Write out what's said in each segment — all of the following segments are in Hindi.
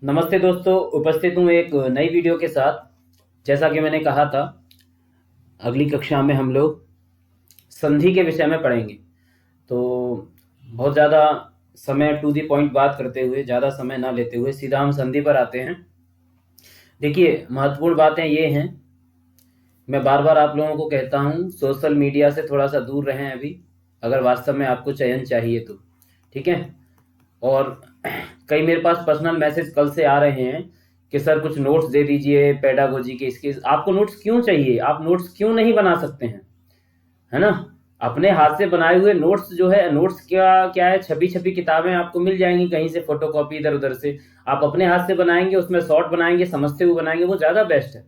नमस्ते दोस्तों, उपस्थित हूँ एक नई वीडियो के साथ। जैसा कि मैंने कहा था, अगली कक्षा में हम लोग संधि के विषय में पढ़ेंगे। तो बहुत ज़्यादा समय टू दी पॉइंट बात करते हुए, ज़्यादा समय ना लेते हुए सीधा हम संधि पर आते हैं। देखिए, महत्वपूर्ण बातें ये हैं, मैं बार बार आप लोगों को कहता हूँ, सोशल मीडिया से थोड़ा सा दूर रहें अभी, अगर वास्तव में आपको चयन चाहिए तो। ठीक है। और कई मेरे पास पर्सनल मैसेज कल से आ रहे हैं कि सर कुछ नोट्स दे दीजिए पेडागोजी के। इसके आपको नोट्स क्यों चाहिए? आप नोट्स क्यों नहीं बना सकते हैं? है ना? अपने हाथ से बनाए हुए नोट्स जो है, नोट्स क्या क्या है, छपी छपी किताबें आपको मिल जाएंगी कहीं से, फोटोकॉपी इधर उधर से। आप अपने हाथ से बनाएंगे, उसमें शॉर्ट बनाएंगे, समझते हुए बनाएंगे, वो ज़्यादा बेस्ट है।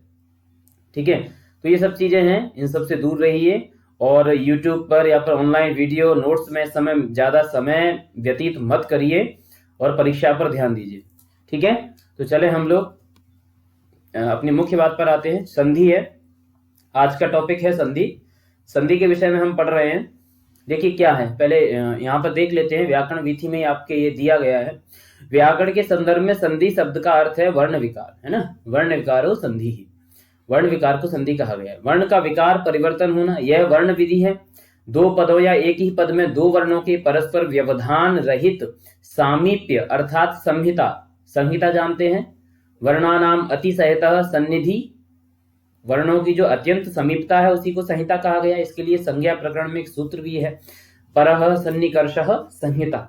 ठीक है। तो ये सब चीज़ें हैं, इन सब से दूर रहिए। और यूट्यूब पर या फिर ऑनलाइन वीडियो नोट्स में ज़्यादा समय व्यतीत मत करिए और परीक्षा पर ध्यान दीजिए। ठीक है। तो चले हम लोग अपनी मुख्य बात पर आते हैं। संधि है आज का टॉपिक, है संधि। संधि के विषय में हम पढ़ रहे हैं। देखिए क्या है, पहले यहाँ पर देख लेते हैं। व्याकरण विधि में आपके ये दिया गया है, व्याकरण के संदर्भ में संधि शब्द का अर्थ है वर्ण विकार, है ना। वर्ण विकारो संधि ही, वर्ण विकार को संधि कहा गया है। वर्ण का विकार परिवर्तन होना, यह वर्ण विधि है। दो पदों या एक ही पद में दो वर्णों के परस्पर व्यवधान रहित सामीप्य अर्थात संहिता, संहिता जानते हैं, वर्णानाम अतिशयतः सन्निधि, वर्णों की जो अत्यंत समीपता है उसी को संहिता कहा गया। इसके लिए संज्ञा प्रकरण में एक सूत्र भी है, परः सन्निकर्षः संहिता।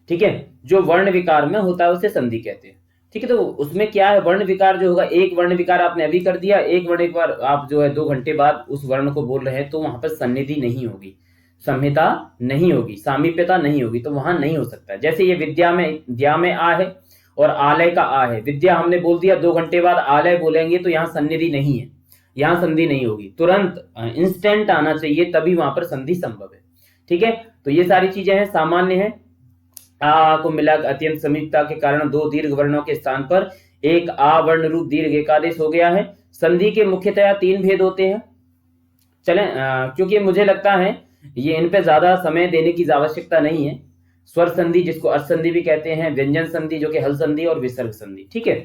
ठीक है। जो वर्ण विकार में होता है उसे संधि कहते हैं। ठीक है। तो उसमें क्या है, वर्ण विकार जो होगा, एक वर्ण विकार आपने अभी कर दिया, एक वर्ण एक बार आप जो है 2 घंटे बाद उस वर्ण को बोल रहे हैं, तो वहां पर सन्निधि नहीं होगी, संहिता नहीं होगी, सामीप्यता नहीं होगी, तो वहां नहीं हो सकता। जैसे ये विद्या में, द्या में आ है और आलय का आ है, विद्या हमने बोल दिया, 2 घंटे बाद आलय बोलेंगे तो यहाँ सन्निधि नहीं है, यहाँ संधि नहीं होगी, तुरंत इंस्टेंट आना चाहिए, तभी वहां पर संधि संभव है। ठीक है। तो ये सारी चीजें हैं, सामान्य है। आ को मिला अत्यंत समीपता के कारण दो दीर्घ वर्णों के स्थान पर एक आ वर्ण रूप दीर्घ एकादेश हो गया है। संधि के मुख्यतया 3 भेद होते हैं। चलें, क्योंकि मुझे लगता है ये इन पे ज्यादा समय देने की आवश्यकता नहीं है। स्वर संधि जिसको अर्थ संधि भी कहते हैं, व्यंजन संधि जो कि हल संधि, और विसर्ग संधि। ठीक है।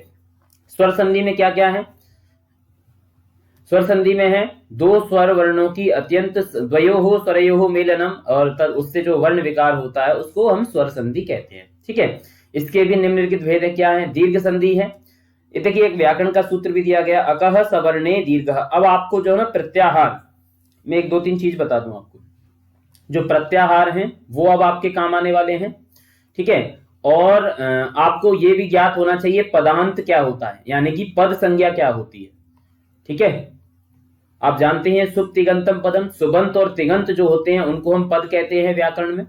स्वर संधि में क्या क्या है? स्वर संधि में है दो स्वर वर्णों की अत्यंत द्वयोः स्वरयोः मेलनम, और उससे जो वर्ण विकार होता है उसको हम स्वर संधि कहते हैं। ठीक है। इसके भी निम्नलिखित भेद है। क्या है? दीर्घ संधि है। देखिए एक व्याकरण का सूत्र भी दिया गया, अकह सवर्णे दीर्घ। अब आपको जो है ना प्रत्याहार में 1-2-3 चीज बता दूं आपको। जो प्रत्याहार हैं वो अब आपके काम आने वाले हैं। ठीक है। और आपको ये भी ज्ञात होना चाहिए पदांत क्या होता है, यानी कि पद संज्ञा क्या होती है। ठीक है। आप जानते हैं सुब तिगंतम पदम, सुबंत और तिगंत जो होते हैं उनको हम पद कहते हैं व्याकरण में।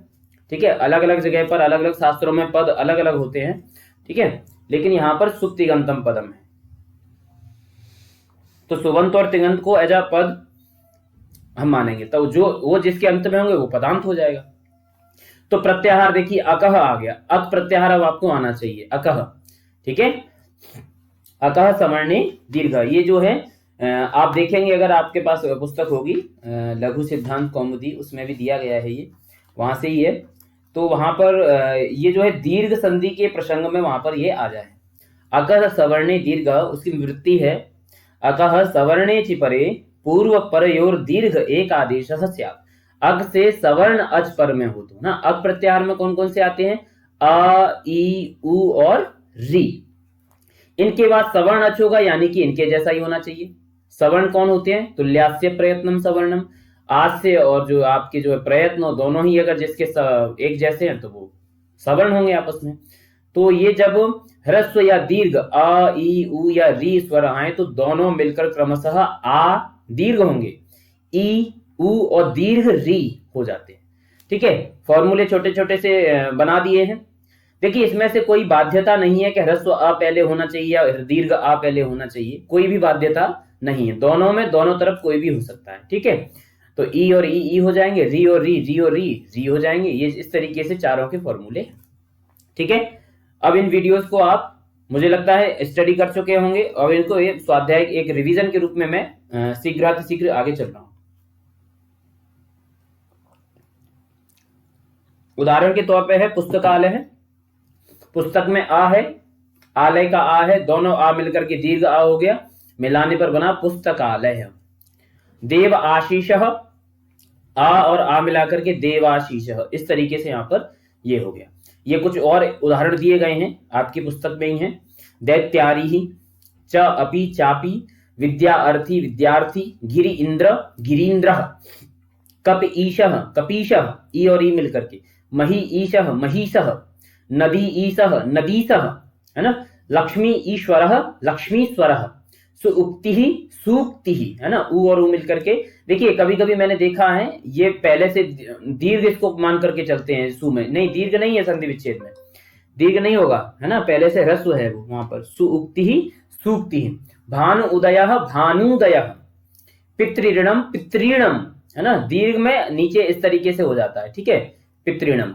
ठीक है। अलग अलग जगह पर अलग अलग शास्त्रों में पद अलग अलग होते हैं। ठीक है। लेकिन यहां पर सुब तिगंतम पदम है, तो सुबंत और तिगंत को एज अ पद हम मानेंगे, तो जो वो जिसके अंत में होंगे वो पदांत हो जाएगा। तो प्रत्याहार देखिए अकह आ गया, अक प्रत्याहार अब आपको आना चाहिए, अकह। ठीक है। अकह सवर्णे दीर्घ, ये जो है आप देखेंगे, अगर आपके पास पुस्तक होगी लघु सिद्धांत कौमुदी, उसमें भी दिया गया है, ये वहां से ही है। तो वहां पर ये जो है दीर्घ संधि के प्रसंग में वहां पर ये आ जाए, अकह सवर्णे दीर्घ, उसकी वृत्ति है अकह सवर्णे चिपरे पूर्व परयोर दीर्घ एक आदेश स्यात्। अग से सवर्ण अच पर में हो, तो ना अग प्रत्याहार में कौन कौन से आते हैं? अ ई उ और री। इनके बाद सवर्ण अच होगा, यानी कि इनके जैसा ही होना चाहिए। सवर्ण कौन होते हैं? तुल्यास्य प्रयत्नम सवर्णम, आस्य और जो आपके जो है प्रयत्न, दोनों ही अगर जिसके एक जैसे हैं तो वो सवर्ण होंगे आपस में। तो ये जब ह्रस्व या दीर्घ अ ई उ या री स्वर आए तो दोनों मिलकर क्रमशः आ दीर्घ होंगे, ई उ और दीर्घ री हो जाते हैं। ठीक है। फॉर्मूले छोटे छोटे से बना दिए हैं। देखिए इसमें से कोई बाध्यता नहीं है कि ह्रस्व आ पहले होना चाहिए या दीर्घ आ पहले होना चाहिए, कोई भी बाध्यता नहीं है। दोनों में दोनों तरफ कोई भी हो सकता है। ठीक है। तो ई और ई हो जाएंगे, री और री और री हो जाएंगे। ये इस तरीके से चारों के फॉर्मूले। ठीक है। अब इन वीडियोस को आप मुझे लगता है स्टडी कर चुके होंगे, और इनको एक स्वाध्याय एक रिवीजन के रूप में मैं शीघ्र आगे चल रहा हूं। उदाहरण के तौर पे है पुस्तकालय है, पुस्तक में आ है, आलय का आ है, दोनों आ मिलकर के दीर्घ आ हो गया, मिलाने पर बना पुस्तकालय। देव आशीष, आ और आ मिलाकर के देवाशीष, इस तरीके से यहाँ पर ये हो गया। ये कुछ और उदाहरण दिए गए हैं आपकी पुस्तक में ही हैं। दैत्यारी ही, च अपि चापी, विद्या अर्थी विद्यार्थी, गिरि इंद्र गिरीन्द्र, कप ईशः कपीशः, ई और ई मिलकर के, मही ईशः महिषः, नदी ईशः नदीशः, है ना, लक्ष्मी ईश्वरः लक्ष्मीश्वरः, सुउक्ति ही सूक्ति ही, है ना, ऊ और ऊ मिलकर के। देखिए कभी कभी मैंने देखा है ये पहले से दीर्घ इसको मान करके चलते हैं, सु में नहीं, दीर्घ नहीं है संधि विच्छेद में, दीर्घ नहीं होगा, है ना, पहले से ह्रस्व है वो वहां पर, सुउक्ति ही सूक्ति ही। भानु उदयः भानुदयः, पितृऋणम पितृणम, है ना, दीर्घ में नीचे इस तरीके से हो जाता है, ठीक है, पितृणम।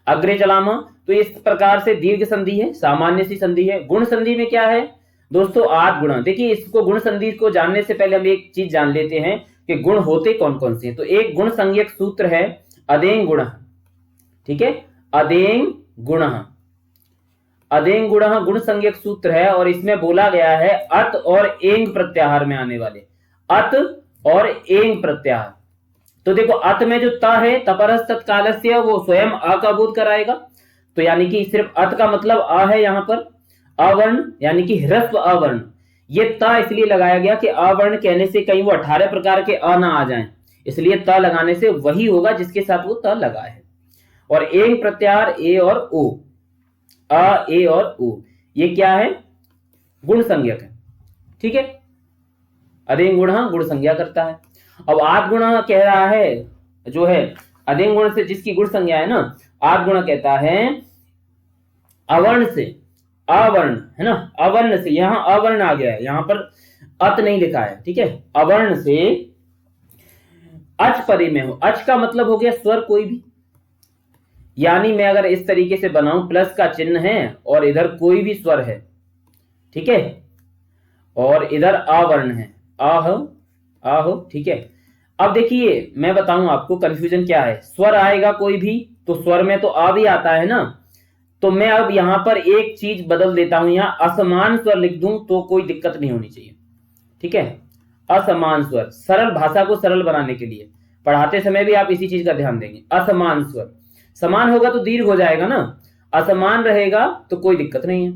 अग्रे चलाम, तो इस प्रकार से दीर्घ संधि है, सामान्य सी संधि है। गुण संधि में क्या है दोस्तों, 8 गुण। देखिए इसको गुण संधि को जानने से पहले हम एक चीज जान लेते हैं कि गुण होते कौन कौन से हैं। तो एक गुण संज्ञक सूत्र है अदेंग गुण, ठीक है, अदेंग गुण, अदेंग गुण गुण संज्ञक सूत्र है, और इसमें बोला गया है अत और एंग प्रत्याहार में आने वाले, अत और एंग प्रत्याहार। तो देखो अत में जो त है, तपरस तत्कालस्य, वो स्वयं अ का बोध कराएगा, तो यानी कि सिर्फ अत का मतलब अ है यहाँ पर, अवर्ण यानी कि ह्रस्व अवर्ण। ये त इसलिए लगाया गया कि अवर्ण कहने से कहीं वो 18 प्रकार के अ ना आ जाएं, इसलिए त लगाने से वही होगा जिसके साथ वो त लगा है। और एंग प्रत्याहार ए और ओ, अ ए और ओ, ये क्या है, गुण संज्ञक है, ठीक है, अदेंग गुण गुण संज्ञा करता है। अब आद गुण कह रहा है जो है अदेंग गुण से जिसकी गुण संज्ञा है ना, आद गुण कहता है अवर्ण से, अवर्ण, है ना, अवर्ण से, यहां अवर्ण आ गया है, यहां पर अत नहीं लिखा है, ठीक है, अवर्ण से अच परे में हो। अच का मतलब हो गया स्वर कोई भी, यानी मैं अगर इस तरीके से बनाऊं, प्लस का चिन्ह है और इधर कोई भी स्वर है, ठीक है, और इधर अवर्ण है, आह आह, ठीक है। अब देखिए मैं बताऊं आपको कंफ्यूजन क्या है, स्वर आएगा कोई भी तो स्वर में तो आ भी आता है ना, तो मैं अब यहां पर एक चीज बदल देता हूं, यहां असमान स्वर लिख दूं तो कोई दिक्कत नहीं होनी चाहिए, ठीक है, असमान स्वर, सरल भाषा को सरल बनाने के लिए पढ़ाते समय भी आप इसी चीज का ध्यान देंगे। असमान स्वर, समान होगा तो दीर्घ हो जाएगा ना, असमान रहेगा तो कोई दिक्कत नहीं है,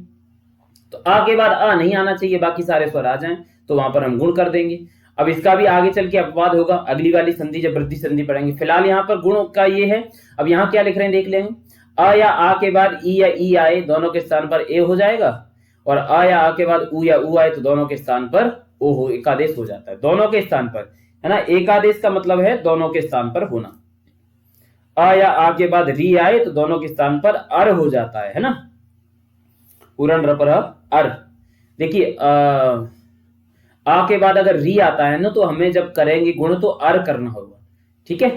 तो आ के बाद आ नहीं आना चाहिए, बाकी सारे स्वर आ जाएं तो वहां पर हम गुण कर देंगे। अब इसका भी आगे चल के अपवाद होगा, अगली वाली संधि जब वृद्धि संधि पढ़ेंगे। फिलहाल यहाँ पर गुण का ये है। अब यहाँ क्या लिख रहे हैं देख लेंगे, अ या आ के बाद ई या ई आए, दोनों के स्थान पर ए हो जाएगा, और अ या आ के बाद उ या उ आए तो दोनों के स्थान पर ओ हो, एकादेश हो जाता है, दोनों के स्थान पर, है ना, एकादेश का मतलब है दोनों के स्थान पर होना। अ या आ के बाद री आए तो दोनों के स्थान पर अर हो जाता है ना, उरण रपर अर। देखिए आ के बाद अगर री आता है ना तो हमें जब करेंगे गुण तो अर करना होगा, ठीक है,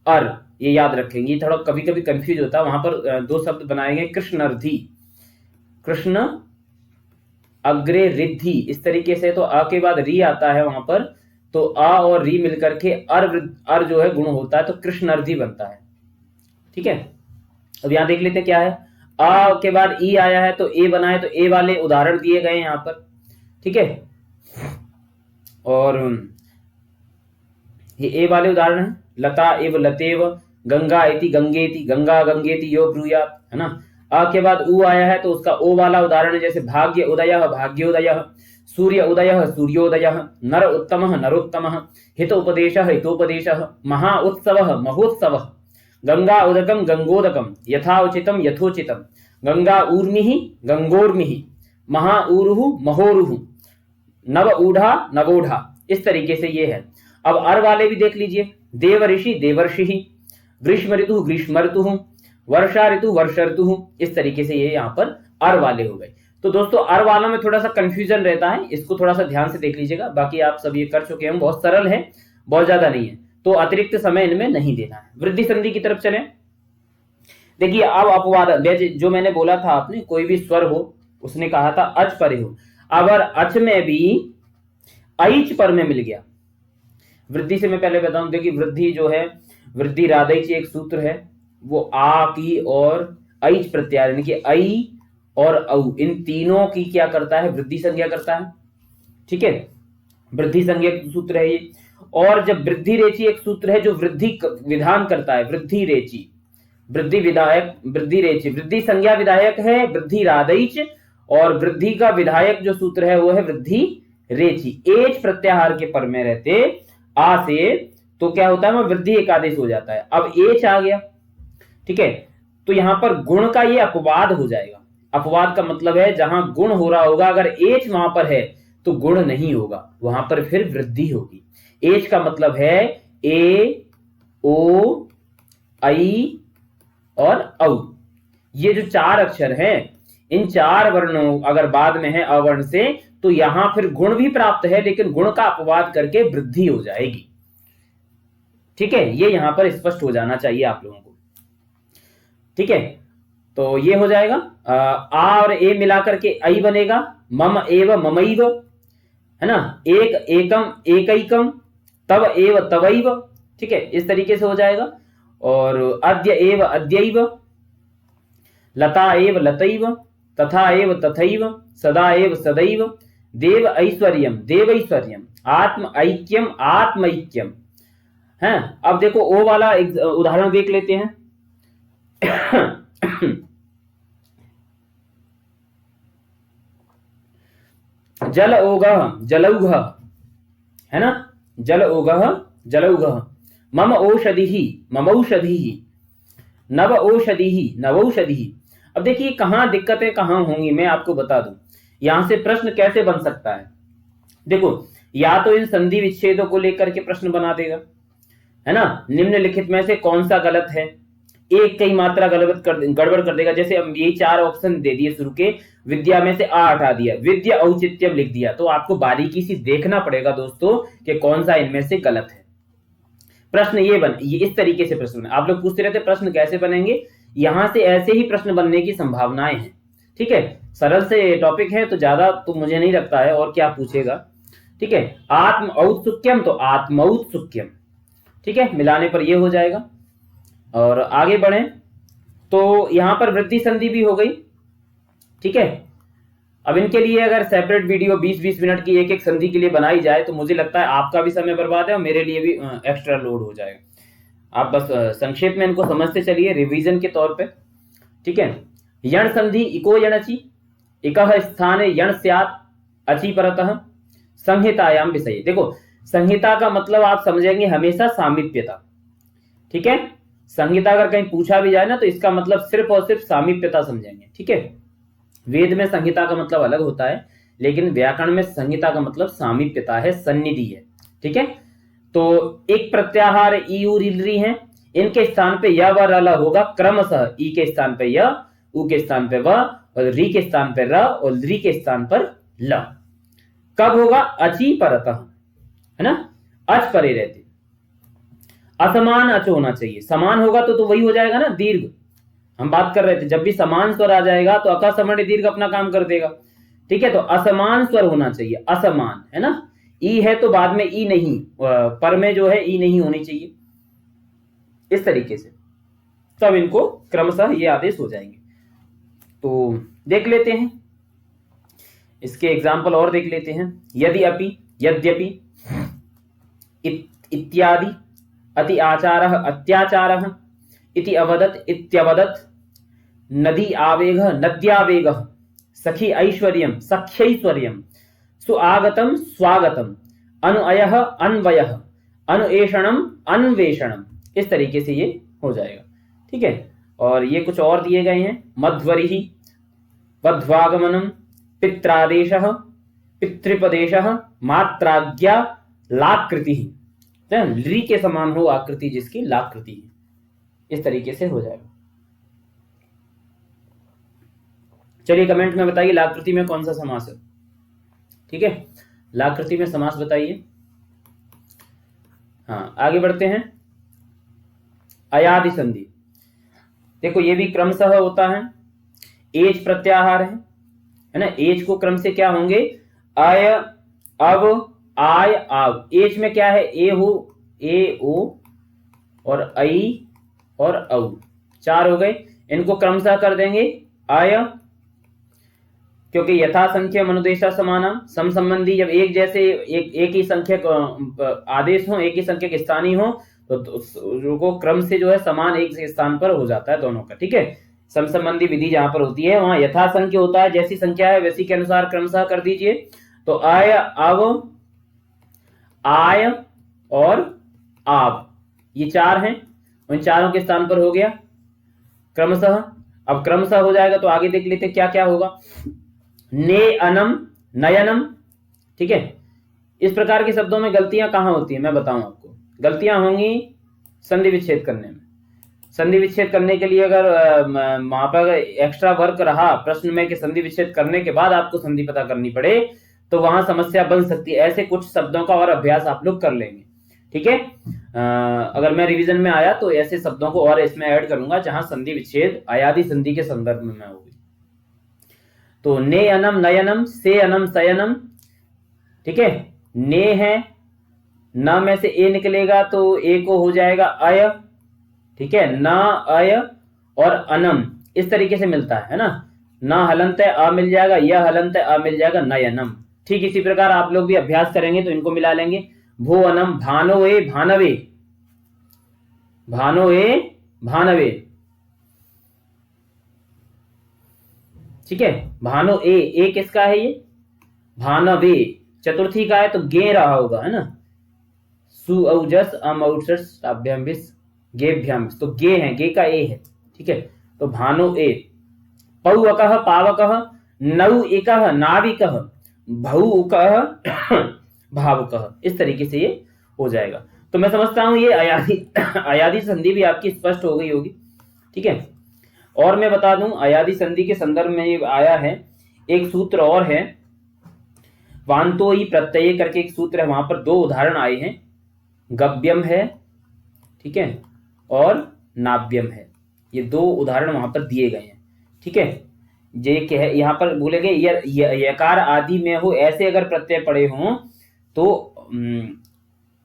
अर, ये याद रखेंगे, थोड़ा कभी कभी कंफ्यूज होता है। वहां पर 2 शब्द बनाए गए, कृष्णर्धि, कृष्ण अग्रे रिद्धि, इस तरीके से, तो आ के बाद री आता है वहां पर, तो आ और री मिलकर के अर जो है गुण होता है, तो कृष्णर्धि बनता है, ठीक है। अब यहां देख लेते हैं क्या है, आ के बाद ई आया है तो ए बना है, तो ए वाले उदाहरण दिए गए यहाँ पर, ठीक है, और ये ए वाले उदाहरण है, लता एव लतेव, गंगा इति गंगेति, गंगा गंगेति यो ब्रूयात, है ना। आ के बाद उ आया है तो उसका ओ वाला उदाहरण है, जैसे भाग्य उदयः भाग्योदयः, सूर्य उदयः सूर्योदयः, नर उत्तमः नरोत्तमः, हित उपदेशः हितोपदेशः, महा उत्सवः महोत्सवः, गंगा उदकम गंगोदकम, यथा उचितम यथोचितम, गंगा ऊर्मिः गंगोर्मिः, महा ऊरुः महोरुः, नव ऊढ़ा नवोढ़ा, इस तरीके से ये है। अब अर वाले भी देख लीजिए, देव ऋषि देवर्षि, ग्रीष्म ऋतु ग्रीष्म ऋतु, वर्षा ऋतु वर्ष ऋतु, इस तरीके से ये यहाँ पर अर वाले हो गए। तो दोस्तों अर वालों में थोड़ा सा कंफ्यूजन रहता है, इसको थोड़ा सा ध्यान से देख लीजिएगा, बाकी आप सब ये कर चुके हैं, बहुत सरल है, बहुत ज्यादा नहीं है, तो अतिरिक्त समय इनमें नहीं देना है। वृद्धि संधि की तरफ चले। देखिए अब अपवाद, जो मैंने बोला था आपने, कोई भी स्वर हो, उसने कहा था अच परे हो, अगर अच में भी ऐच पर में मिल गया, वृद्धि से मैं पहले बताऊं, देखिए वृद्धि जो है, वृद्धि राधैची एक सूत्र है, वो आ की और ऐच प्रत्याहार, यानी कि ऐ और औ, इन तीनों की क्या करता है, वृद्धि संज्ञा करता है। ठीक है, वृद्धि संज्ञा सूत्र है ये। और जब वृद्धि रेची एक सूत्र है जो वृद्धि विधान करता है, वृद्धि रेची, वृद्धि विधायक, वृद्धि रेची, वृद्धि संज्ञा विधायक है वृद्धि रादैच, और वृद्धि का विधायक जो सूत्र है वो है वृद्धि रेची। एच प्रत्याहार के पर में रहते आ से तो क्या होता है, वह वृद्धि एकादेश हो जाता है। अब एच आ गया, ठीक है, तो यहां पर गुण का ये अपवाद हो जाएगा। अपवाद का मतलब है जहां गुण हो रहा होगा, अगर एच वहां पर है तो गुण नहीं होगा, वहां पर फिर वृद्धि होगी। एच का मतलब है ए, ओ, आई और औ। ये जो चार अक्षर हैं, इन चार वर्णों अगर बाद में है अवर्ण से, तो यहां फिर गुण भी प्राप्त है, लेकिन गुण का अपवाद करके वृद्धि हो जाएगी। ठीक है, ये यहां पर स्पष्ट हो जाना चाहिए आप लोगों को। ठीक है, तो ये हो जाएगा। आ और ए मिलाकर के आई बनेगा, मम एव ममैव, है ना, एक एकम एकैकम, तव एव तवैव। ठीक है, इस तरीके से हो जाएगा। और अद्य एव अद्यैव, लता एव लतैव, तथा एव तथैव, सदा एव सदैव, देव ऐश्वर्यम देवैश्वर्यम, आत्म ऐक्यम आत्मैक्यम। है, अब देखो ओ वाला उदाहरण देख लेते हैं। जल ओगः जलौघ, है ना, जल ओगः जलौघ, मम औषधिः ममौषधिः, नव औषधिः नवौषधिः। अब देखिए कहां दिक्कतें कहां होंगी, मैं आपको बता दूं। यहां से प्रश्न कैसे बन सकता है, देखो, या तो इन संधि विच्छेदों को लेकर के प्रश्न बना देगा, है ना, निम्नलिखित में से कौन सा गलत है, एक कई मात्रा गड़बड़ कर देगा। जैसे हम ये चार ऑप्शन दे दिए शुरू के, विद्या में से आ हटा दिया, विद्या औचित्यम लिख दिया, तो आपको बारीकी से देखना पड़ेगा दोस्तों कि कौन सा इनमें से गलत है। प्रश्न ये इस तरीके से प्रश्न आप लोग पूछते रहते प्रश्न कैसे बनेंगे, यहां से ऐसे ही प्रश्न बनने की संभावनाएं हैं। ठीक है, सरल से टॉपिक है तो ज्यादा तो मुझे नहीं लगता है और क्या पूछेगा। ठीक है, आत्म औत्सुक्यम तो आत्मौत्सुक्यम। ठीक है, मिलाने पर यह हो जाएगा। और आगे बढ़े तो यहां पर वृद्धि संधि भी हो गई। ठीक है, अब इनके लिए अगर सेपरेट वीडियो 20-20 मिनट की एक एक संधि के लिए बनाई जाए तो मुझे लगता है आपका भी समय बर्बाद है और मेरे लिए भी एक्स्ट्रा लोड हो जाएगा। आप बस संक्षेप में इनको समझते चलिए रिवीजन के तौर पे। ठीक है, यण संधि इको यणचि, इकः स्थाने यण स्यात्, अचि परतः, संहितायाम विषय। देखो, संहिता का मतलब आप समझेंगे हमेशा सामीप्यता। ठीक है, संहिता अगर कहीं पूछा भी जाए ना तो इसका मतलब सिर्फ और सिर्फ सामीप्यता समझेंगे। ठीक है, वेद में संहिता का मतलब अलग होता है, लेकिन व्याकरण में संहिता का मतलब सामीप्यता है, सन्निधि है। ठीक है, तो एक प्रत्याहार ई उ री है, इनके स्थान पे य व र ल होगा क्रमशः, ई के स्थान पे य, उ के स्थान पे व, और री के स्थान पे र, और री के स्थान पर ल। कब होगा, अचि परतः, है ना, अच परे रहते। असमान अच होना चाहिए, समान होगा तो वही हो जाएगा ना दीर्घ। हम बात कर रहे थे जब भी समान स्वर आ जाएगा तो अका सवर्ण दीर्घ अपना काम कर देगा। ठीक है, तो असमान स्वर होना चाहिए, असमान, है ना, ई है तो बाद में ई नहीं, पर में जो है ई नहीं होनी चाहिए, इस तरीके से तब इनको क्रमशः ये आदेश हो जाएंगे। तो देख लेते हैं इसके एग्जाम्पल और देख लेते हैं। यदि अपि, यद्यपि, इत्यादि, अति आचारः अत्याचारः, इति अवदत् इत्यवदत्, नदी आवेगः नद्यावेगः, सखी ऐश्वर्यं सख्यैश्वर्यं, सुआगतम स्वागतम, अनुअयः अन्वयः, अनुएषणम अन्वेषणम। इस तरीके से ये हो जाएगा। ठीक है, और ये कुछ और दिए गए हैं, मध्वरिः, वध्वागमनम, पित्रादेशः, पितृपदेशः, मात्राज्ञा, लाकृतिः, ली के समान हो आकृति जिसकी लाकृति है, इस तरीके से हो जाएगा। चलिए कमेंट में बताइए लाकृति में कौन सा समास है। ठीक है, लाकृति में समास बताइए। हाँ, आगे बढ़ते हैं। अयादि संधि, देखो ये भी क्रमशः होता है, एज प्रत्याहार है ना, एज को क्रम से क्या होंगे, अय, अब, आय, आव। एज में क्या है, ए हो, ए ओ, और आई और औ, चार हो गए। इनको क्रमशः कर देंगे, अय, क्योंकि यथा संख्या अनुदेशा समानम, सम संबंधी जब एक जैसे एक ही संख्यक आदेश हो, एक ही संख्यक स्थानीय हो, तो को क्रम से जो है समान एक स्थान पर हो जाता है दोनों का। ठीक है, सम संबंधी विधि जहां पर होती है वहां यथा संख्य होता है, जैसी संख्या है वैसी के अनुसार क्रमशः कर दीजिए। तो आय, अव, आय और आव, ये चार हैं, उन चारों के स्थान पर हो गया क्रमशः। अब क्रमशः हो जाएगा तो आगे देख लेते क्या क्या होगा। ने अनम, नयनम। ठीक है, इस प्रकार के शब्दों में गलतियां कहां होती है मैं बताऊं आपको। गलतियां होंगी संधि विच्छेद करने में। संधि विच्छेद करने के लिए अगर वहां पर एक्स्ट्रा वर्क रहा प्रश्न में कि संधि विच्छेद करने के बाद आपको संधि पता करनी पड़े, तो वहां समस्या बन सकती है। ऐसे कुछ शब्दों का और अभ्यास आप लोग कर लेंगे। ठीक है, अगर मैं रिवीजन में आया तो ऐसे शब्दों को और इसमें ऐड करूंगा जहां संधि विच्छेद अयादि संधि के संदर्भ में होगी। तो ने अनम नयनम, से अनम शयनम। ठीक है, ने है, न में से ए निकलेगा तो ए को हो जाएगा अय। ठीक है, न, अय और अनम इस तरीके से मिलता है ना। न हलंत आ मिल जाएगा, यह हलंत आ मिल जाएगा, नयनम। ठीक इसी प्रकार आप लोग भी अभ्यास करेंगे तो इनको मिला लेंगे। भो अनम, भानो ए भानवे, भानो ए भानवे। ठीक है, भानो ए किसका है ये, भानवे चतुर्थी का है तो गे रहा होगा है ना। सु औजस अमौसस अभ्यम विस गेभ्याम, तो गे है, गे का ए है। ठीक है, तो भानो ए। पौवकः पावकः, नौ एकः नाविकः, भौकः भावुकः, इस तरीके से ये हो जाएगा। तो मैं समझता हूं ये अयादि संधि भी आपकी स्पष्ट हो गई होगी। ठीक है, और मैं बता दूं अयादि संधि के संदर्भ में ये आया है एक सूत्र और है, वांतो ही प्रत्यय करके एक सूत्र है, वहां पर दो उदाहरण आए हैं, गव्यम है, ठीक है, और नाव्यम है। ये दो उदाहरण वहां पर दिए गए हैं। ठीक है, ये क्या है, यहाँ पर बोले गए यकार आदि में हो ऐसे अगर प्रत्यय पड़े हों तो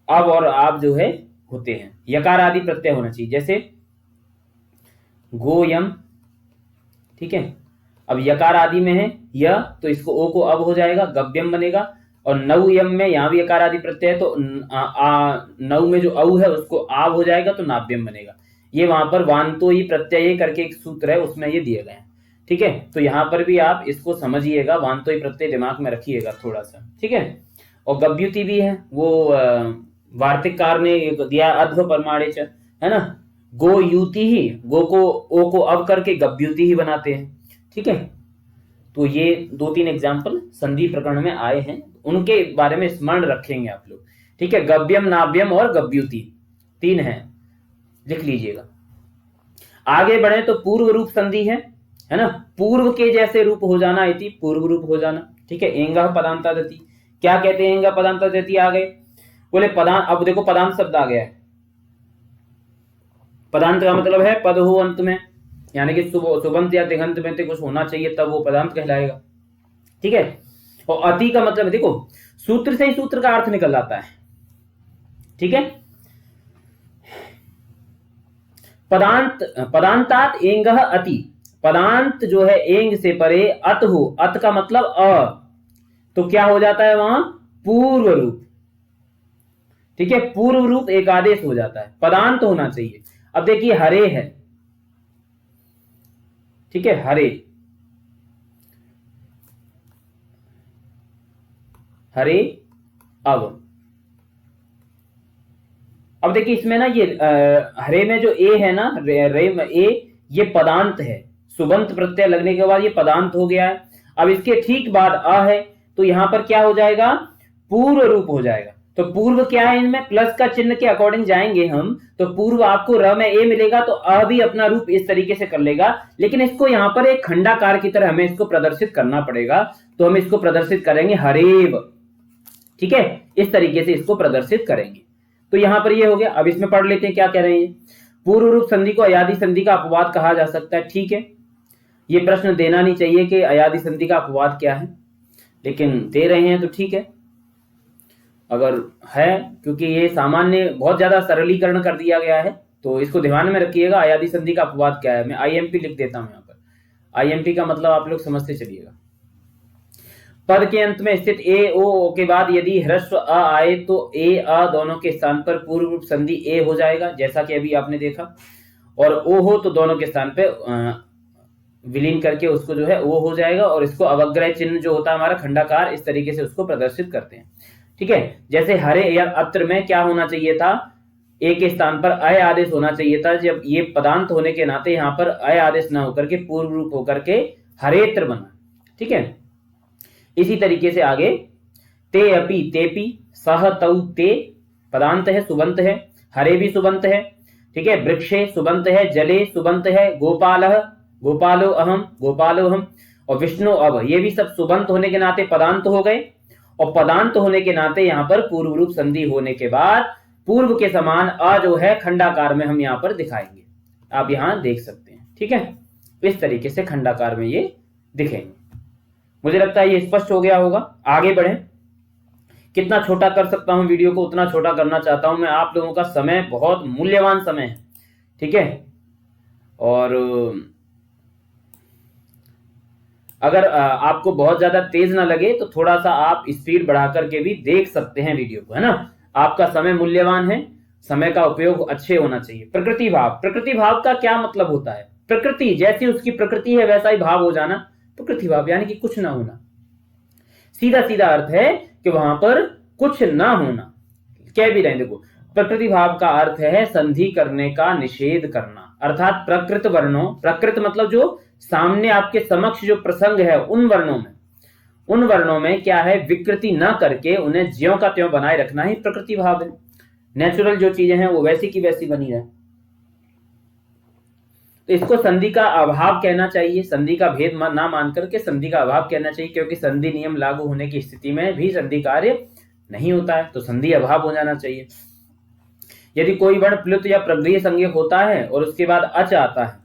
अब और आप जो है होते हैं, यकार आदि प्रत्यय होना चाहिए। जैसे गोयम, ठीक है, अब यकार आदि में है यह, तो इसको ओ को अब हो जाएगा, गव्यम बनेगा। और नौ यम में यहां भी यकार आदि प्रत्यय है तो नौ में जो औ है उसको आव हो जाएगा तो नाव्यम बनेगा। ये वहां पर वांतो ही प्रत्यय करके एक सूत्र है उसमें ये दिए गए हैं। ठीक है, तो यहां पर भी आप इसको समझिएगा, वांतो ही प्रत्यय दिमाग में रखिएगा थोड़ा सा। ठीक है, और गव्युति भी है, वो वार्तिककार ने दिया अध्व परमाणे च, है ना। गो युति ही, गो को ओ को अब करके गव्युति ही बनाते हैं। ठीक है, तो ये दो तीन एग्जाम्पल संधि प्रकरण में आए हैं, उनके बारे में स्मरण रखेंगे आप लोग। ठीक है, गव्यम, नाव्यम और गव्युति तीन हैं, लिख लीजिएगा। आगे बढ़े तो पूर्व रूप संधि है ना, पूर्व के जैसे रूप हो जाना, इति पूर्व रूप हो जाना। ठीक है, एंगा पदांतादति, क्या कहते हैं एंगा पदांतादति आ गए, बोले पदांत। अब देखो पदांत शब्द आ गया है, पदांत का मतलब है पद हो अंत में, यानी कि सुबंत या तिगंत में कुछ होना चाहिए तब वो पदांत कहलाएगा। ठीक है, और अति का मतलब देखो सूत्र से ही सूत्र का अर्थ निकल आता है। ठीक है, पदांत, पदांतात एंग अति, पदांत जो है एंग से परे अत हो, अत का मतलब अ, तो क्या हो जाता है वहां, पूर्व रूप। ठीक है, पूर्व रूप एक आदेश हो जाता है, पदांत होना चाहिए। अब देखिए हरे है, ठीक है, हरे, हरे अब देखिए इसमें ना ये हरे में जो ए है ना, रे में ए, ये पदांत है, सुबंत प्रत्यय लगने के बाद ये पदांत हो गया है। अब इसके ठीक बाद अ है तो यहां पर क्या हो जाएगा, पूर्व रूप हो जाएगा। तो पूर्व क्या है, इनमें प्लस का चिन्ह के अकॉर्डिंग जाएंगे हम, तो पूर्व आपको र में ए मिलेगा तो अ भी अपना रूप इस तरीके से कर लेगा, लेकिन इसको यहां पर एक खंडाकार की तरह हमें इसको प्रदर्शित करना पड़ेगा। तो हम इसको प्रदर्शित करेंगे हरेव। ठीक है, इस तरीके से इसको प्रदर्शित करेंगे। तो यहां पर ये हो गया। अब इसमें पढ़ लेते हैं क्या कह रहे हैं। पूर्व रूप संधि को अयादि संधि का अपवाद कहा जा सकता है। ठीक है, ये प्रश्न देना नहीं चाहिए कि अयादि संधि का अपवाद क्या है, लेकिन दे रहे हैं तो ठीक है अगर है, क्योंकि ये सामान्य बहुत ज्यादा सरलीकरण कर दिया गया है, तो इसको ध्यान में रखिएगा। अयादि संधि का अपवाद क्या है, मैं आईएमपी लिख देता हूं यहाँ पर। आईएमपी का मतलब आप लोग समझते चलिएगा। पद के अंत में स्थित ए ओ के बाद यदि ह्रस्व अ आए तो ए अ दोनों के स्थान पर पूर्व रूप संधि ए हो जाएगा, जैसा कि अभी आपने देखा। और ओ हो तो दोनों के स्थान पे विलीन करके उसको जो है वो हो जाएगा, और इसको अवग्रह चिन्ह जो होता है हमारा खंडाकार, इस तरीके से उसको प्रदर्शित करते हैं। ठीक है, जैसे हरे या अत्र में क्या होना चाहिए था, ए के स्थान पर अय आदेश होना चाहिए था। जब ये पदांत होने के नाते यहाँ पर अय आदेश ना होकर के पूर्व रूप होकर के हरेत्र बना। ठीक है, इसी तरीके से आगे ते अपि तेपि सह तौ ते पदांत है, सुबंत है। हरे भी सुबंत है। ठीक है, वृक्षे सुबंत है, जले सुबंत है, गोपालः गोपालो अहम गोपालो हम, और विष्णु अब, ये भी सब सुबंत होने के नाते पदांत हो गए। और पदांत होने के नाते यहाँ पर पूर्व रूप संधि होने के बाद पूर्व के समान अ जो है खंडाकार में हम यहाँ पर दिखाएंगे, आप यहाँ देख सकते हैं। ठीक है, इस तरीके से खंडाकार में ये दिखेंगे। मुझे लगता है ये स्पष्ट हो गया होगा। आगे बढ़े, कितना छोटा कर सकता हूं वीडियो को उतना छोटा करना चाहता हूं मैं। आप लोगों का समय बहुत मूल्यवान समय है। ठीक है, और अगर आपको बहुत ज्यादा तेज ना लगे तो थोड़ा सा आप स्पीड बढ़ा करके भी देख सकते हैं वीडियो को, है ना। आपका समय मूल्यवान है, समय का उपयोग अच्छे होना चाहिए। प्रकृति भाव, प्रकृति भाव का क्या मतलब होता है? प्रकृति जैसी उसकी प्रकृति है वैसा ही भाव हो जाना, प्रकृति भाव यानी कि कुछ ना होना। सीधा सीधा अर्थ है कि वहां पर कुछ ना होना। कह भी रहे देखो, प्रकृति भाव का अर्थ है संधि करने का निषेध करना, अर्थात प्रकृत वर्णों, प्रकृत मतलब जो सामने आपके समक्ष जो प्रसंग है उन वर्णों में क्या है, विकृति ना करके उन्हें ज्यों का त्यों बनाए रखना ही प्रकृति भाव है। नेचुरल जो चीजें हैं वो वैसी की वैसी बनी रहे। तो इसको संधि का अभाव कहना चाहिए, संधि का भेद ना मान करके संधि का अभाव कहना चाहिए, क्योंकि संधि नियम लागू होने की स्थिति में भी संधि कार्य नहीं होता है, तो संधि अभाव हो जाना चाहिए। यदि कोई वर्ण प्लुत या प्रगृह्य संज्ञक होता है और उसके बाद अच आता है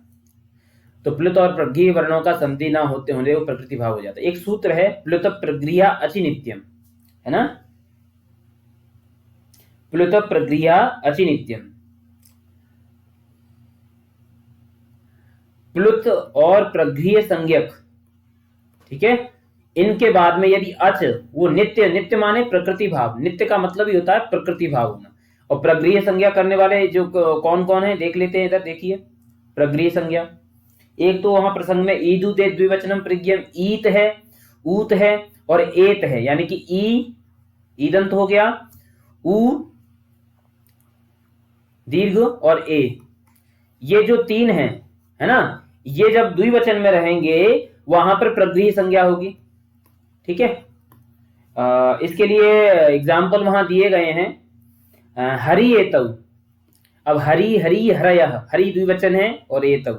तो प्लुत और प्रगृह्य वर्णों का संधि ना होते होने वो प्रकृति भाव हो जाता है। एक सूत्र है प्लुत प्रगृह्य अचि नित्यम, है ना, प्लुत प्रगृह्य अचि नित्यम। प्लुत और प्रगृह्य संज्ञक, ठीक है, इनके बाद में यदि अच, वो नित्य, नित्य माने प्रकृति भाव, नित्य का मतलब ही होता है प्रकृति भाव होना। और प्रगृह्य संज्ञा करने वाले जो कौन कौन है देख लेते हैं, इधर देखिए। प्रगृह्य संज्ञा, एक तो वहां प्रसंग में ईदु दे द्विवचनम प्रज्ञम, ईत है, ऊत है और एत है, यानी कि ई ईदंत हो गया, ऊ दीर्घ और ए, ये जो तीन है ना, ये जब द्विवचन में रहेंगे वहां पर प्रगृह्य संज्ञा होगी। ठीक है, इसके लिए एग्जाम्पल वहां दिए गए हैं। हरि एतौ, अब हरि हरि हरयः, हरि द्विवचन है और एतौ,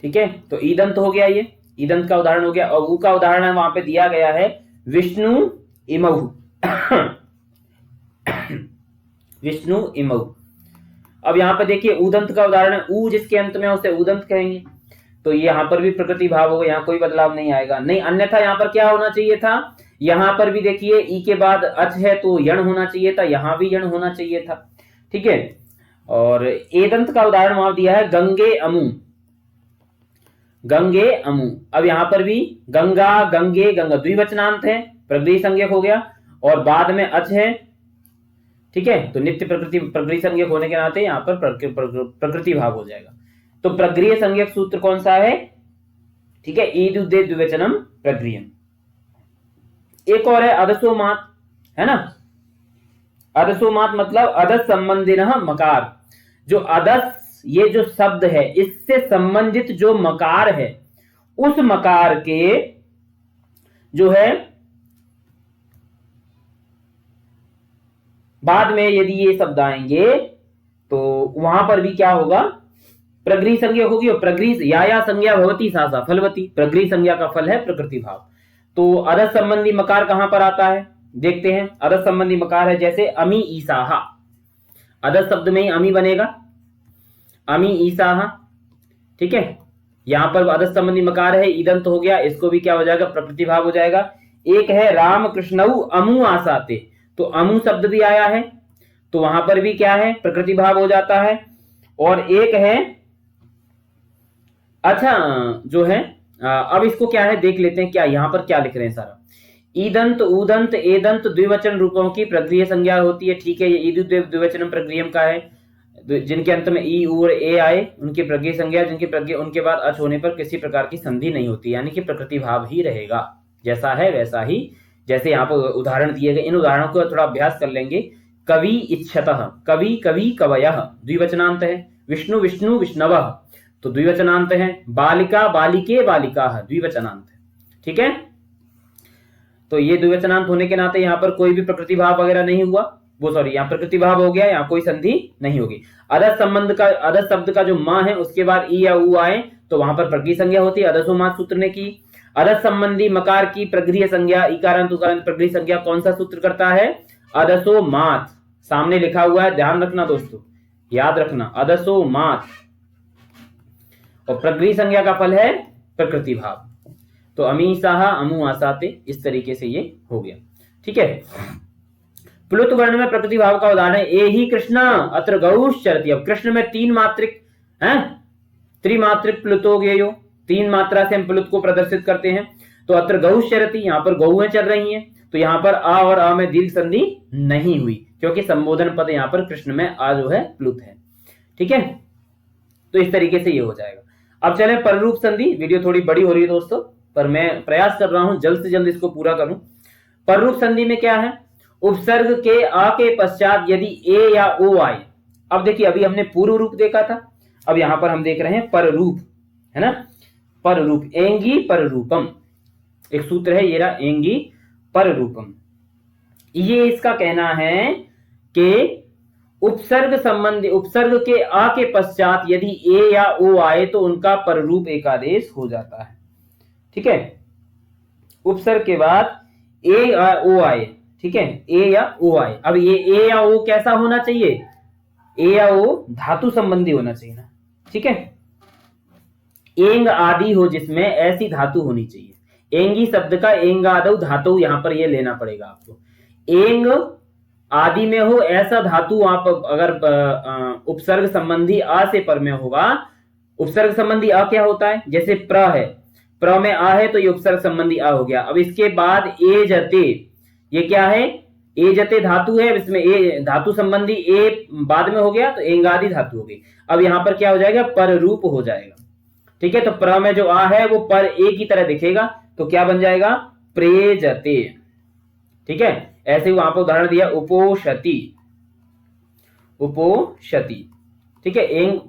ठीक है, तो ईदंत हो गया, ये ईदंत का उदाहरण हो गया। और ऊ का उदाहरण वहां पे दिया गया है विष्णु इमहु विष्णु इमहु। अब यहाँ पे देखिए ऊदंत का उदाहरण है, ऊ जिसके अंत में उसे ऊदंत कहेंगे, तो यहाँ पर भी प्रकृति भाव होगा, यहाँ कोई बदलाव नहीं आएगा। नहीं, अन्यथा यहाँ पर क्या होना चाहिए था, यहाँ पर भी देखिए ई के बाद अच है तो यण होना चाहिए था, यहाँ भी यण होना चाहिए था। ठीक है, और एदंत का उदाहरण वहां दिया है गंगे अमु, गंगे अमु। अब यहाँ पर भी गंगा, गंगे, गंगा द्विवचनांत है, प्रगृह्य संज्ञक हो गया और बाद में अच है। ठीक है, तो नित्य प्रकृति प्रगृह्य संज्ञक होने के नाते यहाँ पर प्रकृति भाव हो जाएगा। तो प्रगृह्य संज्ञक सूत्र कौन सा है? ठीक है, ईदु दे द्विवचनम प्रगृह्यम। एक और है अदसोमात, है ना। अदसोमात मतलब अदस संबंधिनः मकार, जो अदस ये जो शब्द है इससे संबंधित जो मकार है उस मकार के जो है बाद में यदि ये शब्द आएंगे तो वहां पर भी क्या होगा, प्रगृह्य संज्ञा होगी। और प्रगृह्य या संज्ञा भवती सा फलवती, प्रगृह्य संज्ञा का फल है प्रकृति भाव। तो अदस संबंधी मकार कहां पर आता है देखते हैं। अदस संबंधी मकार है जैसे अमी ईसाहा, अदस शब्द में ही अमी बनेगा, अमी ईसाहा। ठीक है, यहां पर अदस संबंधी मकार है, ईदंत हो गया, इसको भी क्या हो जाएगा, प्रकृति भाव हो जाएगा। एक है राम कृष्णऊ अमु आसाते, तो अमु शब्द भी आया है तो वहां पर भी क्या है, प्रकृति भाव हो जाता है। और एक है अच्छा जो है अब इसको क्या है देख लेते हैं, क्या यहाँ पर क्या लिख रहे हैं सारा। ईदंत उदंत एदंत द्विवचन रूपों की प्रक्रिया संज्ञा होती है। ठीक है, ये ईदु द्विवचनम प्रक्रियम का है, जिनके अंत में ई उ और ए आए उनकी प्रक्रिया संज्ञा, जिनकी प्रक्रिया उनके बाद अच होने पर किसी प्रकार की संधि नहीं होती, यानी कि प्रकृति भाव ही रहेगा, जैसा है वैसा ही। जैसे यहाँ पर उदाहरण दिए गए, इन उदाहरणों को थोड़ा अभ्यास कर लेंगे। कवि इच्छतः, कवि कवि कवयः द्विवचनांत है। विष्णु विष्णु विष्णवः तो द्विवचनांत है। बालिका बालिके बालिकाः द्विवचनांत है। ठीक है, तो ये द्विवचनांत होने के नाते यहाँ पर कोई भी प्रकृति भाव वगैरह नहीं हुआ, वो सॉरी यहाँ प्रकृति भाव हो गया, यहाँ कोई संधि नहीं होगी। अदस संबंध का, अदस शब्द का जो माँ है उसके बाद ई या उ आए तो वहां पर प्रकृति संज्ञा होती है। अदसो मात सूत्र ने की। अदस संबंधी मकार की प्रक्रिया संज्ञा, इकारांत उकारांत प्रक्रिया संज्ञा कौन सा सूत्र करता है? अदसो मात, सामने लिखा हुआ है, ध्यान रखना दोस्तों, याद रखना, अदसो मात। और प्रक्रिया संज्ञा का फल है प्रकृति भाव। तो अमी साहा अमु आसाते, इस तरीके से ये हो गया। ठीक है, प्लुत वर्ण में प्रकृति भाव का उदाहरण है ए ही कृष्ण अत्र गौश चरती। अब कृष्ण में तीन मात्रिक है, त्रिमात्रिक प्लुतो गेयो, तीन मात्रा से हम प्लुत को प्रदर्शित करते हैं। तो अत्र गौश चरती, यहाँ पर गौएं चल रही हैं, तो यहाँ पर आ और आ में दीर्घ संधि नहीं हुई, क्योंकि संबोधन पद यहाँ पर कृष्ण में आ जो है प्लुत है। ठीक है, तो इस तरीके से ये हो जाएगा। अब चले पररूप संधि। वीडियो थोड़ी बड़ी हो रही है दोस्तों, पर मैं प्रयास कर रहा हूं जल्द से जल्द इसको पूरा करूं। पररूप संधि में क्या है? उपसर्ग के आ के पश्चात यदि ए या ओ आए। अब देखिए, अभी हमने पूर्व रूप देखा था, अब यहां पर हम देख रहे हैं पररूप, है ना। पररूप, एंगी पररूपम, एक सूत्र है ये रहा, एंगी पररूपम। ये इसका कहना है कि उपसर्ग संबंधी, उपसर्ग के आ के पश्चात यदि ए या ओ आए तो उनका पररूप एकादेश हो जाता है। ठीक है, उपसर्ग के बाद ए या ओ आए, ठीक है, ए या ओ आए। अब ये ए या ओ कैसा होना चाहिए? ए या ओ धातु संबंधी होना चाहिए ना। ठीक है, एंग आदि हो जिसमें, ऐसी धातु होनी चाहिए। एंगी शब्द का एंगादौ धातु यहां पर ये लेना पड़ेगा आपको। एंग आदि में हो ऐसा धातु आप अगर उपसर्ग संबंधी आ से पर में होगा। उपसर्ग संबंधी आ क्या होता है? जैसे प्र है, प्र में आ है तो ये उपसर्ग संबंधी आ हो गया। अब इसके बाद ए जते, ये क्या है? ए जते धातु है, इसमें ए धातु संबंधी ए बाद में हो गया तो एंगादि धातु हो गई। अब यहां पर क्या हो जाएगा? पर रूप हो जाएगा। ठीक है, तो प्र में जो आ है वो पर ए की तरह दिखेगा, तो क्या बन जाएगा? प्रेजते। ठीक है, ऐसे ही वहां पर उदाहरण दिया उपोषति, उपोषति। ठीक है, एंग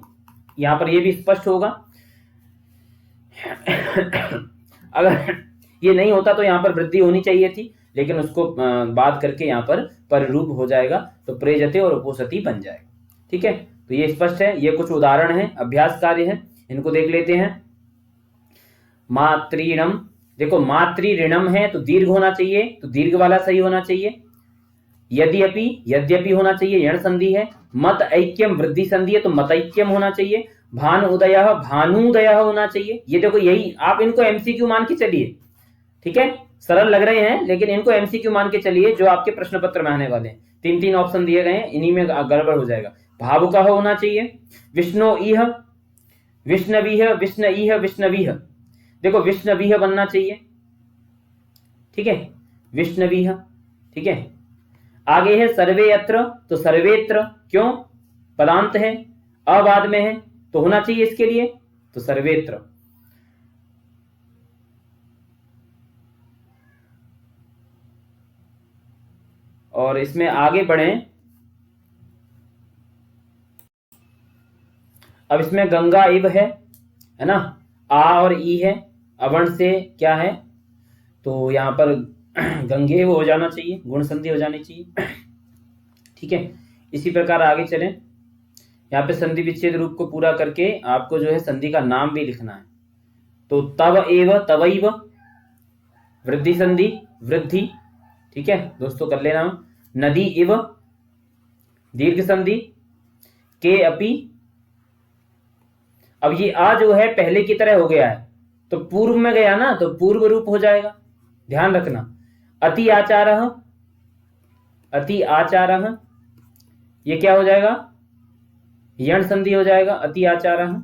यहां पर ये भी स्पष्ट होगा। अगर ये नहीं होता तो यहां पर वृद्धि होनी चाहिए थी, लेकिन उसको बात करके यहां पर रूप हो जाएगा, तो प्रेजते और उपोषति बन जाएगा। ठीक है, तो ये स्पष्ट है। ये कुछ उदाहरण है, अभ्यास कार्य है, इनको देख लेते हैं। मातृणम, देखो मातृऋणम है तो दीर्घ होना चाहिए, तो दीर्घ वाला सही होना चाहिए। यद्यपि, यद्यपि होना चाहिए, यण संधि है। मत ऐक्यम वृद्धि संधि है तो मतैक्यम होना चाहिए। भानु उदय, भानुदय होना चाहिए। ये देखो, यही आप इनको एमसीक्यू मान के चलिए। ठीक है, सरल लग रहे हैं लेकिन इनको एमसीक्यू मान के चलिए, जो आपके प्रश्न पत्र में आने वाले हैं। तीन तीन ऑप्शन दिए गए हैं, इन्हीं में गड़बड़ हो जाएगा। भावुक होना चाहिए। विष्णु इह, विष्णवीह, विष्ण इह, विष्णवीह, देखो विष्णवीह बनना चाहिए। ठीक है, विष्णवीह। ठीक है, आगे है सर्वे यत्र, तो सर्वेत्र, क्यों? पदांत है, अ बाद में है तो होना चाहिए इसके लिए, तो सर्वेत्र। और इसमें आगे बढ़े, अब इसमें गंगा इव है ना, आ और ई है, अवर्ण से क्या है, तो यहां पर गंगे वो हो जाना चाहिए, गुण संधि हो जानी चाहिए। ठीक है, इसी प्रकार आगे चलें। यहाँ पे संधि विच्छेद रूप को पूरा करके आपको जो है संधि का नाम भी लिखना है। तो तव एव, तवैव, वृद्धि संधि, वृद्धि। ठीक है दोस्तों, कर लेना। नदी इव, दीर्घ संधि, के अपि। अब ये आ जो है पहले की तरह हो गया है, तो पूर्व में गया ना, तो पूर्व रूप हो जाएगा, ध्यान रखना। अति आचारः, अति आचारः, ये क्या हो जाएगा? यण संधि हो जाएगा, अति आचारः।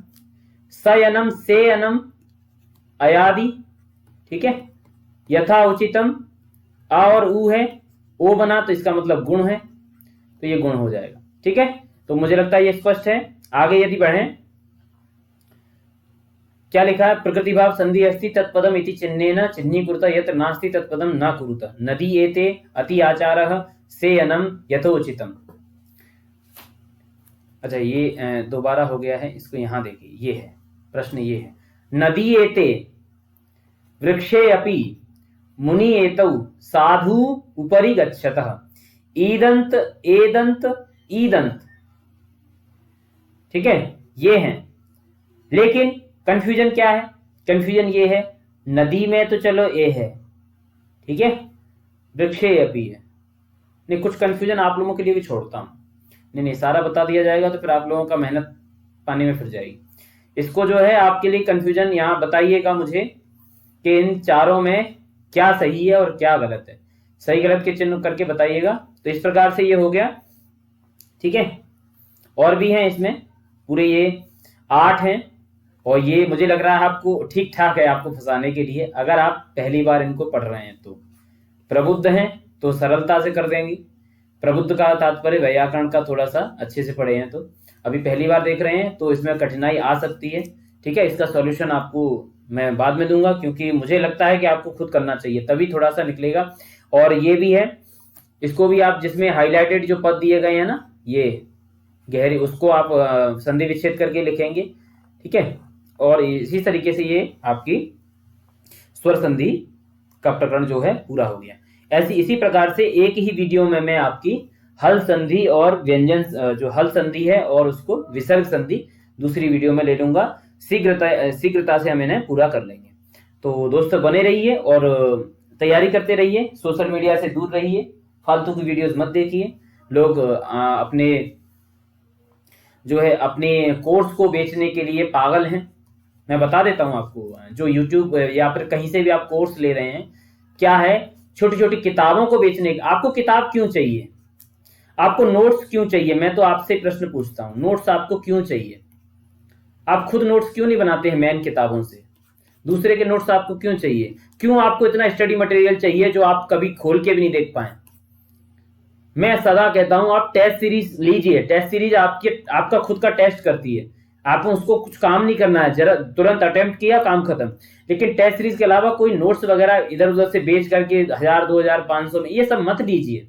सयनम, से अनम, अयादि, ठीक है। यथा उचितम, आ और ऊ है, ओ बना तो इसका मतलब गुण है, तो ये गुण हो जाएगा, ठीक है। तो मुझे लगता है ये स्पष्ट है। आगे यदि बढ़ें, क्या लिखा है, प्रकृति भाव संधि अस्ति तत्पदम इति चिन्हेन चिह्नीकुरुत यत्र नास्ति तत्पदम न कुरुत नदी एते अति आचारः सेयनम यथोचितम। अच्छा, ये दोबारा हो गया है, इसको यहां देखिए, ये है प्रश्न, ये है नदी एते वृक्षे अपि मुनि एतौ साधु उपरि गच्छतः ईदंत एदंत ईदंत, ठीक है, ये है। लेकिन कंफ्यूजन क्या है, कंफ्यूजन ये है, नदी में तो चलो ए है, ठीक है, वृक्षे अपि है, नहीं कुछ कंफ्यूजन आप लोगों के लिए भी छोड़ता हूं, नहीं सारा बता दिया जाएगा तो फिर आप लोगों का मेहनत पानी में फिर जाएगी। इसको जो है आपके लिए कंफ्यूजन यहाँ बताइएगा मुझे कि इन चारों में क्या सही है और क्या गलत है, सही गलत के चिन्ह करके बताइएगा। तो इस प्रकार से ये हो गया, ठीक है। और भी हैं इसमें, पूरे ये 8 हैं, और ये मुझे लग रहा है आपको ठीक ठाक है आपको फंसाने के लिए, अगर आप पहली बार इनको पढ़ रहे हैं तो। प्रबुद्ध हैं तो सरलता से कर देंगे, प्रबुद्ध का तात्पर्य व्याकरण का थोड़ा सा अच्छे से पढ़े हैं, तो अभी पहली बार देख रहे हैं तो इसमें कठिनाई आ सकती है, ठीक है। इसका सॉल्यूशन आपको मैं बाद में दूंगा, क्योंकि मुझे लगता है कि आपको खुद करना चाहिए, तभी थोड़ा सा निकलेगा। और ये भी है, इसको भी आप जिसमें हाईलाइटेड जो पद दिए गए हैं ना, ये गहरी, उसको आप संधि विच्छेद करके लिखेंगे, ठीक है। और इसी तरीके से ये आपकी स्वर संधि का प्रकरण जो है पूरा हो गया। ऐसी इसी प्रकार से एक ही वीडियो में मैं आपकी हल संधि और व्यंजन, जो हल संधि है और उसको विसर्ग संधि दूसरी वीडियो में ले लूंगा, शीघ्रता से हम इन्हें पूरा कर लेंगे। तो दोस्तों बने रहिए और तैयारी करते रहिए, सोशल मीडिया से दूर रहिए, फालतू की वीडियोस मत देखिए। लोग अपने जो है अपने कोर्स को बेचने के लिए पागल हैं। मैं बता देता हूं आपको, जो YouTube या फिर कहीं से भी आप कोर्स ले रहे हैं, क्या है, छोटी छोटी किताबों को बेचने। आपको किताब क्यों चाहिए, आपको नोट्स क्यों चाहिए, मैं तो आपसे प्रश्न पूछता हूं, नोट्स आपको क्यों चाहिए? आप खुद नोट्स क्यों नहीं बनाते हैं मेन किताबों से? दूसरे के नोट्स आपको क्यों चाहिए? क्यों आपको इतना स्टडी मटेरियल चाहिए जो आप कभी खोल के भी नहीं देख पाए? मैं सदा कहता हूं आप टेस्ट सीरीज लीजिए, टेस्ट सीरीज आपका खुद का टेस्ट करती है, आपको उसको कुछ काम नहीं करना है, जरा तुरंत अटेम्प्ट किया काम खत्म। लेकिन टेस्ट सीरीज के अलावा कोई नोट्स वगैरह इधर उधर से बेच करके 1000 2000 500 में ये सब मत लीजिए।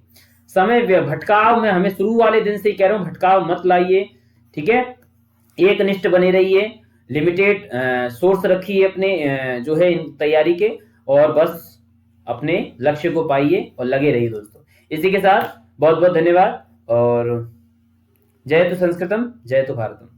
समय भटकाव में, हमें शुरू वाले दिन से ही कह रहा हूं, भटकाव मत लाइए, ठीक है। एक निष्ठ बने रहिए, लिमिटेड सोर्स रखिए अपने जो है तैयारी के, और बस अपने लक्ष्य को पाइए और लगे रहिए दोस्तों। इसी के साथ बहुत बहुत धन्यवाद, और जय तो संस्कृतम, जय तो भारतम।